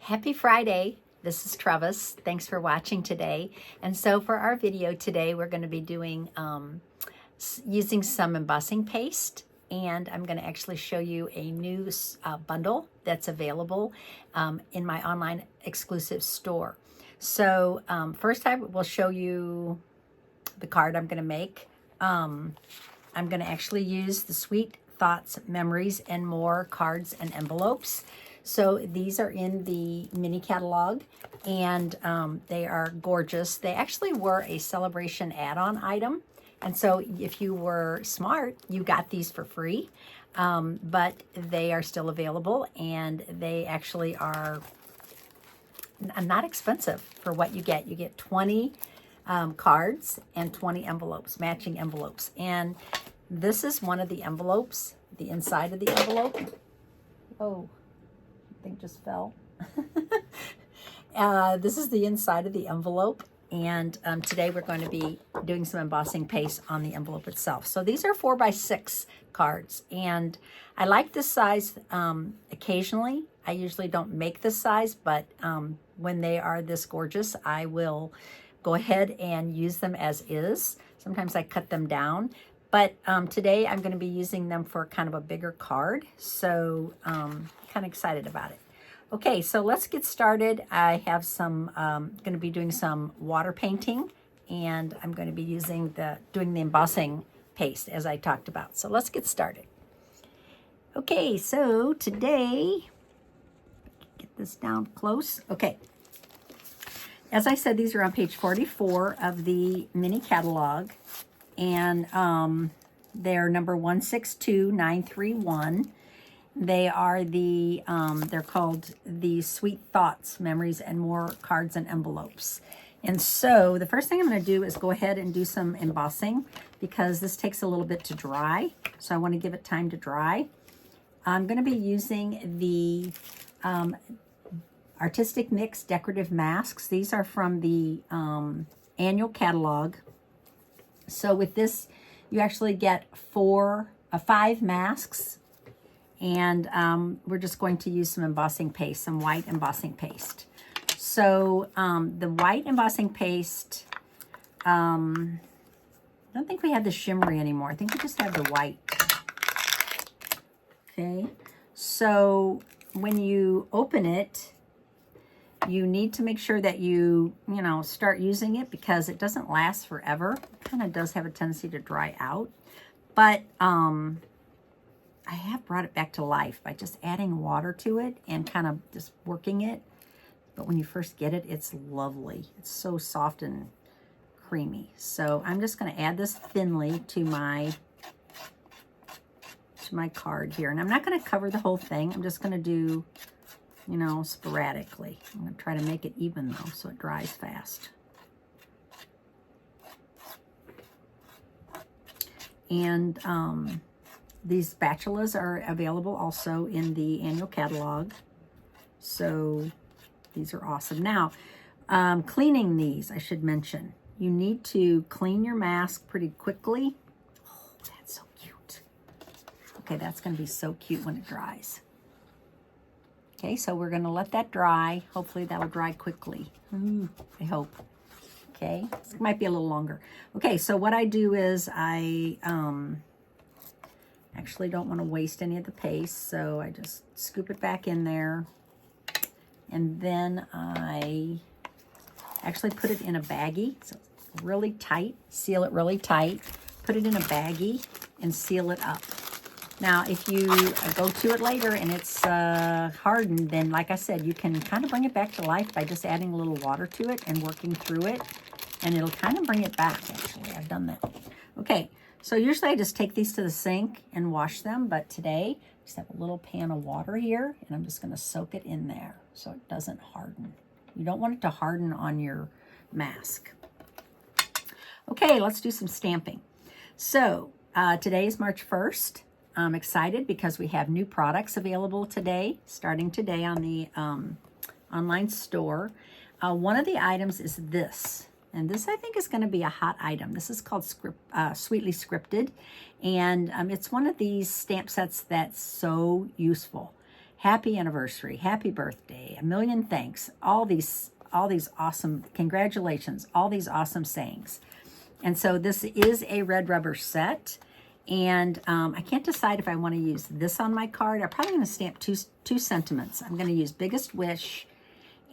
Happy Friday. This is Trevis. Thanks for watching today. And so for our video today, we're going to be doing using some embossing paste, and I'm going to actually show you a new bundle that's available in my online exclusive store. So first I will show you the card I'm going to make. I'm going to actually use the Sweet Thoughts, Memories, and More cards and envelopes. So these are in the mini catalog, and they are gorgeous. They actually were a celebration add-on item. And so if you were smart, you got these for free, but they are still available, and they actually are not expensive for what you get. You get 20 cards and 20 envelopes, matching envelopes. And this is one of the envelopes, the inside of the envelope. Oh, thing just fell. This is the inside of the envelope, and today we're going to be doing some embossing paste on the envelope itself. So these are 4x6 cards, and I like this size occasionally. I usually don't make this size, but when they are this gorgeous, I will go ahead and use them as is. Sometimes I cut them down, but today I'm going to be using them for kind of a bigger card, so kind of excited about it. Okay, so let's get started. I have some, going to be doing some water painting, and I'm going to be doing the embossing paste as I talked about. So let's get started. Okay, so today, get this down close. Okay, as I said, these are on page 44 of the mini catalog, and they're number 162931. They are they're called the Sweet Thoughts, Memories, and More cards and envelopes. And so the first thing I'm going to do is go ahead and do some embossing, because this takes a little bit to dry. So I want to give it time to dry. I'm going to be using the Artistic Mix Decorative Masks. These are from the annual catalog. So with this, you actually get 5 masks. And we're just going to use some embossing paste, some white embossing paste. So the white embossing paste, I don't think we have the shimmery anymore. I think we just have the white. Okay, so when you open it, you need to make sure that you start using it, because it doesn't last forever. It kind of does have a tendency to dry out. But I have brought it back to life by just adding water to it and kind of just working it. But when you first get it, it's lovely. It's so soft and creamy. So I'm just going to add this thinly to my card here. And I'm not going to cover the whole thing. I'm just going to do, sporadically. I'm going to try to make it even, though, so it dries fast. And these spatulas are available also in the annual catalog. So these are awesome. Now, cleaning these, I should mention. You need to clean your mask pretty quickly. Oh, that's so cute. Okay, that's going to be so cute when it dries. Okay, so we're going to let that dry. Hopefully that'll dry quickly. I hope. Okay, it might be a little longer. Okay, so what I do is I actually don't want to waste any of the paste, so I just scoop it back in there, and then I actually put it in a baggie, so it's really tight, seal it really tight, put it in a baggie, and seal it up. Now, if you go to it later and it's hardened, then like I said, you can kind of bring it back to life by just adding a little water to it and working through it, and it'll kind of bring it back, actually. I've done that. Okay. So usually I just take these to the sink and wash them, but today I just have a little pan of water here, and I'm just going to soak it in there so it doesn't harden. You don't want it to harden on your mask. Okay, let's do some stamping. So today is March 1st. I'm excited because we have new products available today, starting today on the online store. One of the items is this. And this, I think, is going to be a hot item. This is called Sweetly Scripted. And it's one of these stamp sets that's so useful. happy anniversary, happy birthday, a million thanks, all these awesome congratulations, all these awesome sayings. And so this is a red rubber set. And I can't decide if I want to use this on my card. I'm probably going to stamp two sentiments. I'm going to use Biggest Wish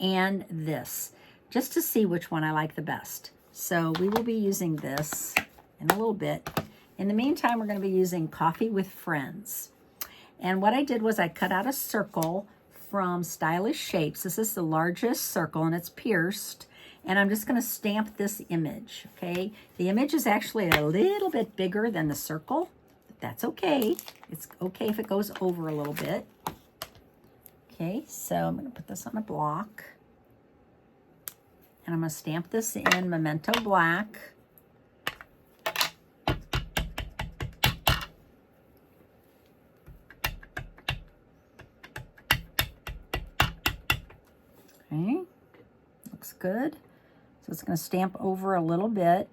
and this, just to see which one I like the best. So we will be using this in a little bit. In the meantime, we're going to be using Coffee with Friends. And what I did was I cut out a circle from Stylish Shapes. This is the largest circle, and it's pierced. And I'm just going to stamp this image, okay? The image is actually a little bit bigger than the circle, but that's okay. It's okay if it goes over a little bit. Okay, so I'm going to put this on a block. And I'm going to stamp this in Memento Black. Okay, looks good. So it's going to stamp over a little bit.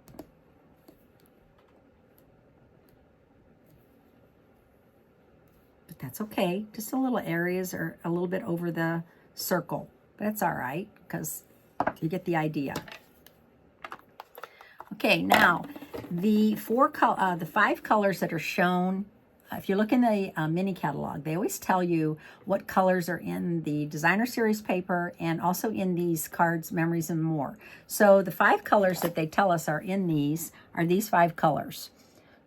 But that's okay. Just a little areas are a little bit over the circle. But it's all right because you get the idea. Okay, now the 5 colors that are shown, if you look in the mini catalog, they always tell you what colors are in the designer series paper and also in these cards, memories, and more. So the 5 colors that they tell us are in these are these 5 colors: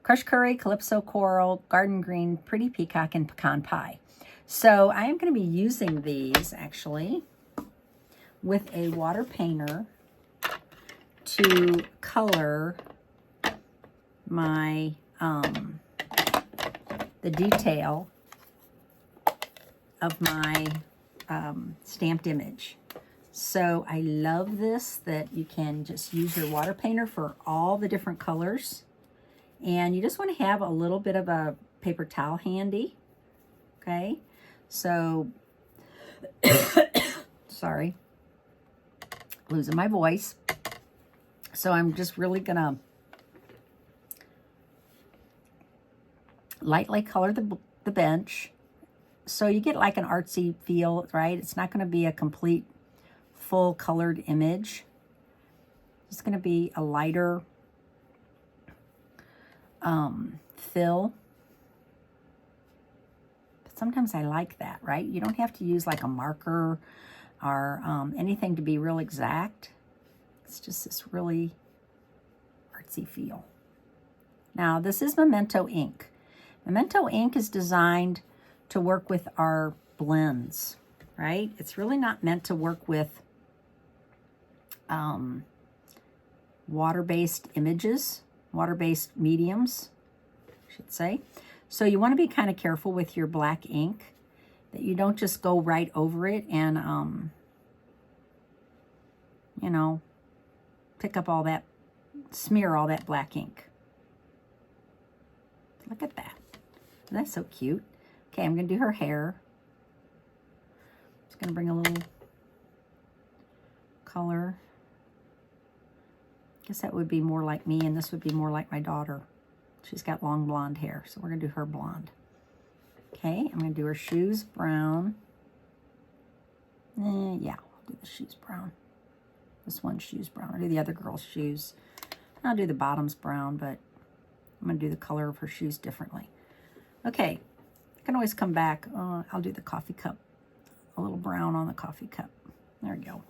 Crushed Curry, Calypso Coral, Garden Green, Pretty Peacock, and Pecan Pie. So I am going to be using these actually with a water painter to color my the detail of my stamped image. So I love this, that you can just use your water painter for all the different colors. And you just want to have a little bit of a paper towel handy. Okay, so sorry, losing my voice. So I'm just really gonna lightly color the bench, so you get like an artsy feel, right? It's not going to be a complete full colored image. It's going to be a lighter fill. But sometimes I like that, right? You don't have to use like a marker or anything to be real exact. It's just this really artsy feel. Now this is Memento ink. Memento ink is designed to work with our blends, right? It's really not meant to work with water-based images, water-based mediums, I should say. So you want to be kind of careful with your black ink, that you don't just go right over it and, you know, pick up all that, smear all that black ink. Look at that. That's so cute. Okay, I'm going to do her hair. Just going to bring a little color. I guess that would be more like me, and this would be more like my daughter. She's got long blonde hair, so we're going to do her blonde. Okay, I'm going to do her shoes brown. Yeah, I'll do the shoes brown. This one's shoes brown. I'll do the other girl's shoes. I'll do the bottoms brown, but I'm going to do the color of her shoes differently. Okay, I can always come back. I'll do the coffee cup. A little brown on the coffee cup. There we go.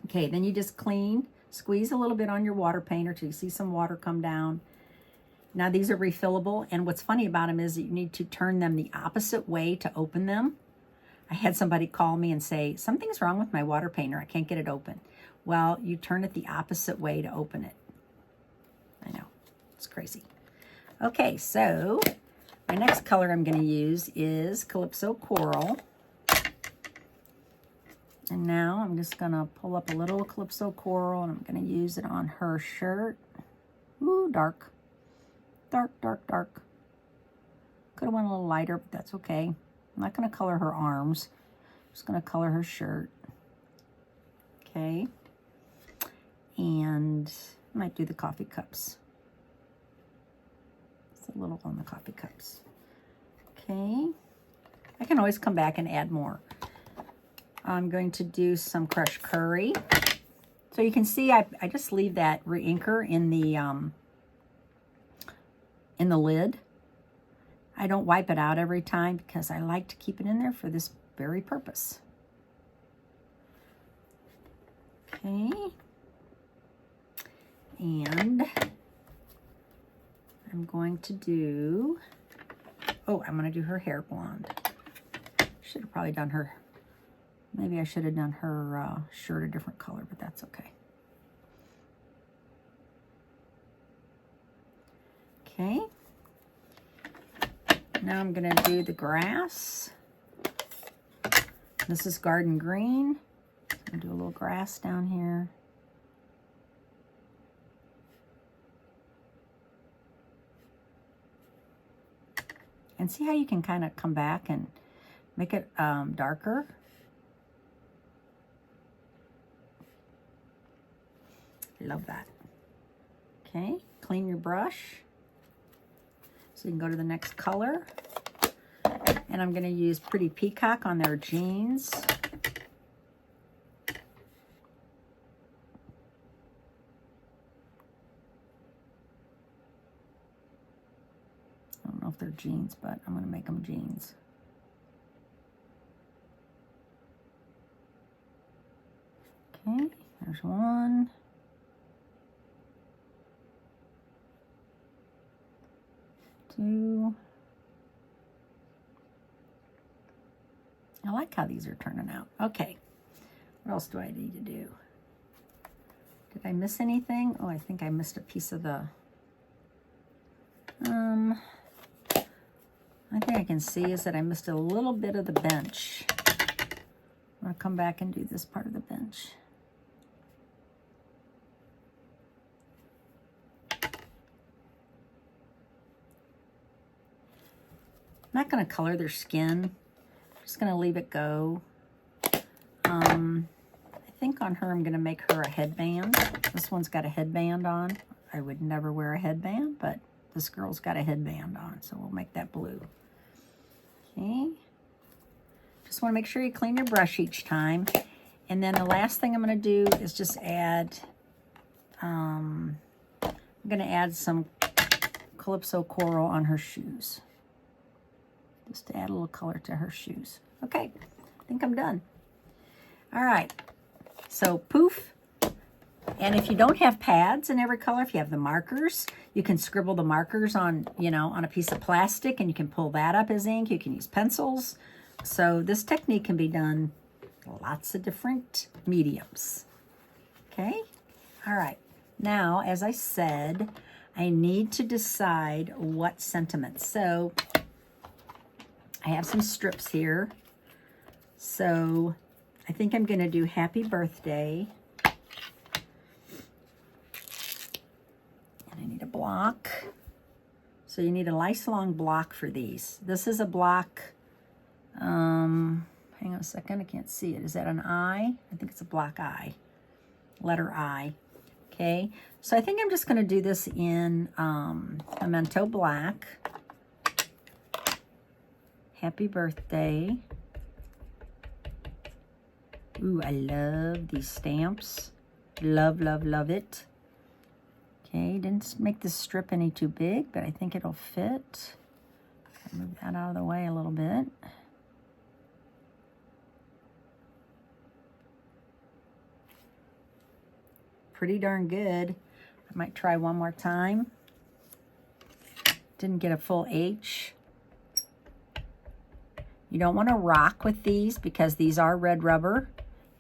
Okay, then you just clean, squeeze a little bit on your water painter till you see some water come down. Now these are refillable, and what's funny about them is that you need to turn them the opposite way to open them. I had somebody call me and say, something's wrong with my water painter. I can't get it open. Well, you turn it the opposite way to open it. I know, it's crazy. Okay, so my next color I'm going to use is Calypso Coral. And now I'm just going to pull up a little Calypso Coral, and I'm going to use it on her shirt. Ooh, dark. Dark, dark, dark. Could have went a little lighter, but that's okay. I'm not going to color her arms. I'm just going to color her shirt. Okay. And I might do the coffee cups. It's a little on the coffee cups. Okay. I can always come back and add more. I'm going to do some crushed curry. So you can see I just leave that re-inker in the lid. I don't wipe it out every time because I like to keep it in there for this very purpose. Okay. And I'm going to do, oh, I'm going to do her hair blonde. Should have probably done her, maybe I should have done her shirt a different color, but that's okay. Okay. Now I'm going to do the grass. This is garden green. I'm going to do a little grass down here. And see how you can kind of come back and make it darker? Love that. Okay, clean your brush. So you can go to the next color. And I'm going to use Pretty Peacock on their jeans. I don't know if they're jeans, but I'm going to make them jeans. Okay, there's one. Two. I like how these are turning out. Okay, what else do I need to do? Did I miss anything? Oh, I think I missed a piece of the, I think I can see is that I missed a little bit of the bench. I'm gonna come back and do this part of the bench. I'm not gonna color their skin. Just gonna leave it go. I think on her I'm gonna make her a headband. This one's got a headband on. I would never wear a headband, but this girl's got a headband on, so we'll make that blue. Okay. Just want to make sure you clean your brush each time. And then the last thing I'm gonna do is just add, I'm gonna add some Calypso Coral on her shoes. Just to add a little color to her shoes. Okay, I think I'm done. All right, so poof. And if you don't have pads in every color, if you have the markers, you can scribble the markers on, you know, on a piece of plastic and you can pull that up as ink. You can use pencils. So this technique can be done lots of different mediums. Okay, all right. Now, as I said, I need to decide what sentiment. So I have some strips here. So I think I'm going to do Happy Birthday. And I need a block. So you need a nice long block for these. This is a block, hang on a second, I can't see it. Is that an I? I think it's a block I, letter I. Okay, so I think I'm just going to do this in Memento Black. Happy birthday. Ooh, I love these stamps. Love, love, love it. Okay, didn't make this strip any too big, but I think it'll fit. I'll move that out of the way a little bit. Pretty darn good. I might try one more time. Didn't get a full H. You don't want to rock with these because these are red rubber.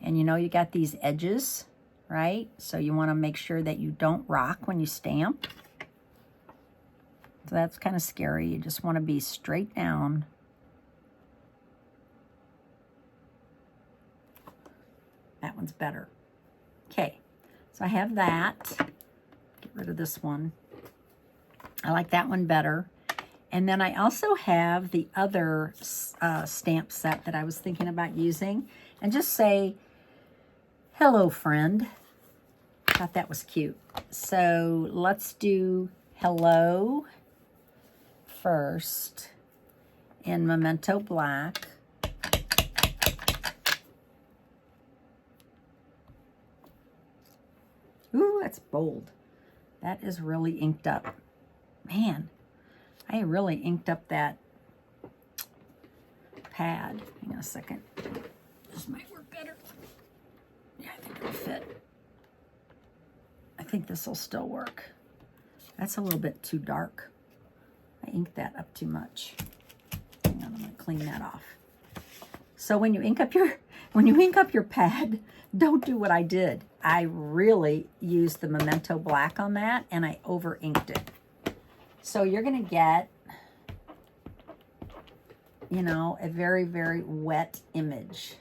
And you know you got these edges, right? So you want to make sure that you don't rock when you stamp. So that's kind of scary. You just want to be straight down. That one's better. Okay, so I have that. Get rid of this one. I like that one better. And then I also have the other stamp set that I was thinking about using. And just say, hello, friend. Thought that was cute. So let's do hello first. in Memento Black. Ooh, that's bold. That is really inked up. Man, I really inked up that pad. Hang on a second. This might work better. Yeah, I think it'll fit. I think this will still work. That's a little bit too dark. I inked that up too much. Hang on, I'm gonna clean that off. So when you ink up your pad, don't do what I did. I really used the Memento Black on that, and I over inked it. So you're gonna get, you know, a very, very wet image.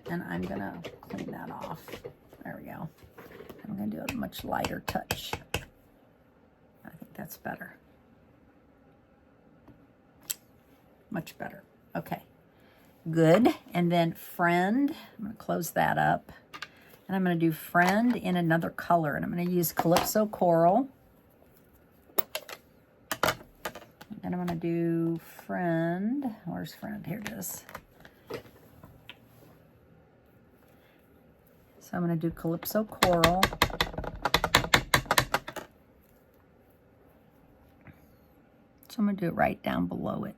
And I'm gonna clean that off. There we go. I'm gonna do a much lighter touch. I think that's better. Much better. Okay, good. And then Friend, I'm gonna close that up. And I'm gonna do Friend in another color. And I'm gonna use Calypso Coral. And I'm gonna do Friend. Where's Friend? Here it is. So I'm gonna do Calypso Coral. So I'm gonna do it right down below it.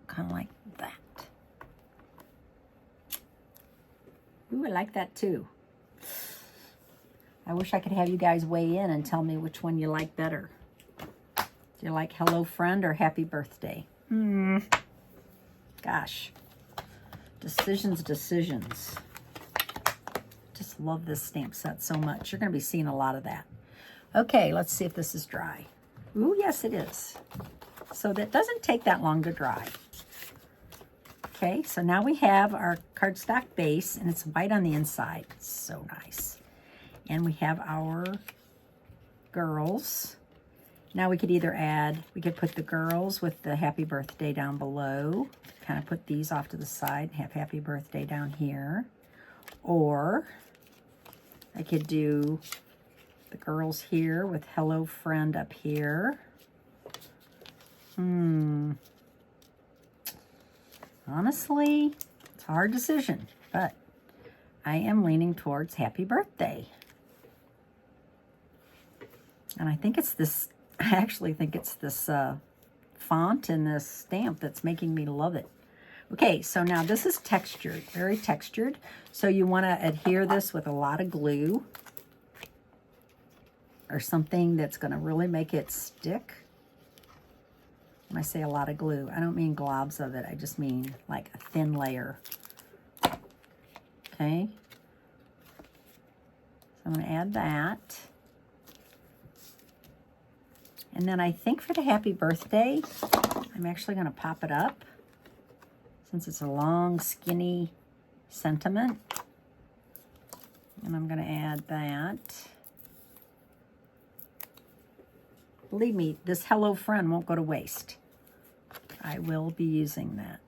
Kind of like that. Ooh, I like that too. I wish I could have you guys weigh in and tell me which one you like better. Do you like Hello Friend or Happy Birthday? Gosh. Decisions. Just love this stamp set so much. You're going to be seeing a lot of that. Okay, let's see if this is dry. Ooh, yes it is. So that doesn't take that long to dry. Okay, so now we have our cardstock base, and it's white on the inside. It's so nice. And we have our girls. Now we could either add, we could put the girls with the Happy Birthday down below. Kind of put these off to the side and have Happy Birthday down here. Or I could do the girls here with Hello Friend up here. Honestly, it's a hard decision, but I am leaning towards Happy Birthday. And I think it's this, I actually think it's this font and this stamp that's making me love it. Okay, so now this is textured, very textured. So you want to adhere this with a lot of glue or something that's going to really make it stick. When I say a lot of glue, I don't mean globs of it. I just mean like a thin layer. Okay. So I'm going to add that. And then I think for the Happy Birthday, I'm actually going to pop it up since it's a long, skinny sentiment. And I'm going to add that. Believe me, this Hello Friend won't go to waste. I will be using that.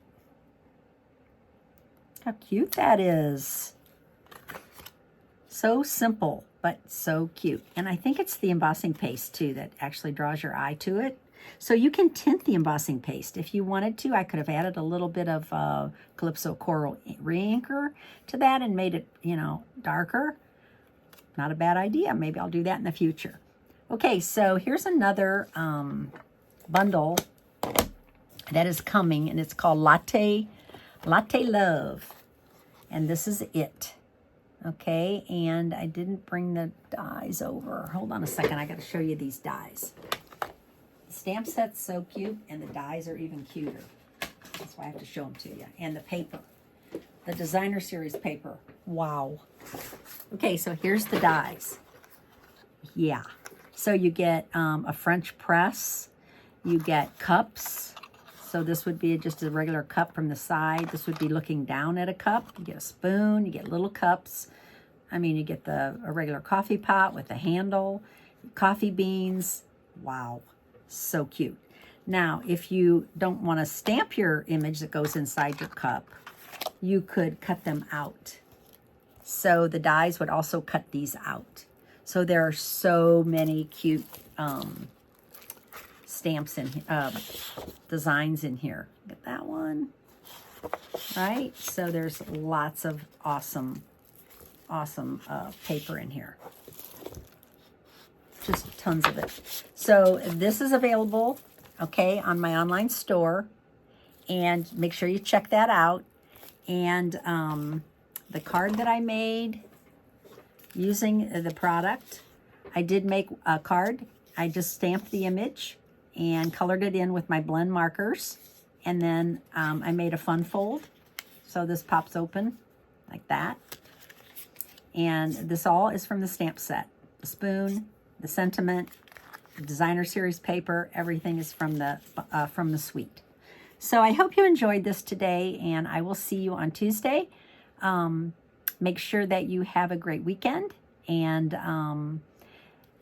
How cute that is. So simple, but so cute. And I think it's the embossing paste, too, that actually draws your eye to it. So you can tint the embossing paste. If you wanted to, I could have added a little bit of Calypso Coral re-inker to that and made it, you know, darker. Not a bad idea. Maybe I'll do that in the future. Okay, so here's another bundle that is coming, and it's called Latte Love. And this is it. Okay, and I didn't bring the dies over. Hold on a second, I gotta show you these dies. The stamp set's so cute, and the dies are even cuter. That's why I have to show them to you. And the paper, the designer series paper. Wow. Okay, so here's the dies. Yeah. So you get a French press, you get cups. So this would be just a regular cup from the side. This would be looking down at a cup. You get a spoon, you get little cups. I mean, you get a regular coffee pot with a handle, coffee beans. Wow, so cute. Now, if you don't want to stamp your image that goes inside your cup, you could cut them out. So the dies would also cut these out. So there are so many cute stamps in designs in here. Get that one, right? So there's lots of awesome paper in here. Just tons of it. So this is available, okay, on my online store, and make sure you check that out. And the card that I made using the product, I did make a card. I just stamped the image and colored it in with my blend markers, and then I made a fun fold. So this pops open like that. And this all is from the stamp set. The spoon, the sentiment, the designer series paper, everything is from the suite. So I hope you enjoyed this today, and I will see you on Tuesday. Make sure that you have a great weekend, and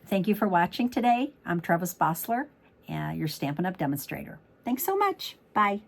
thank you for watching today. I'm Trevis Bossler, your Stampin' Up! Demonstrator. Thanks so much. Bye.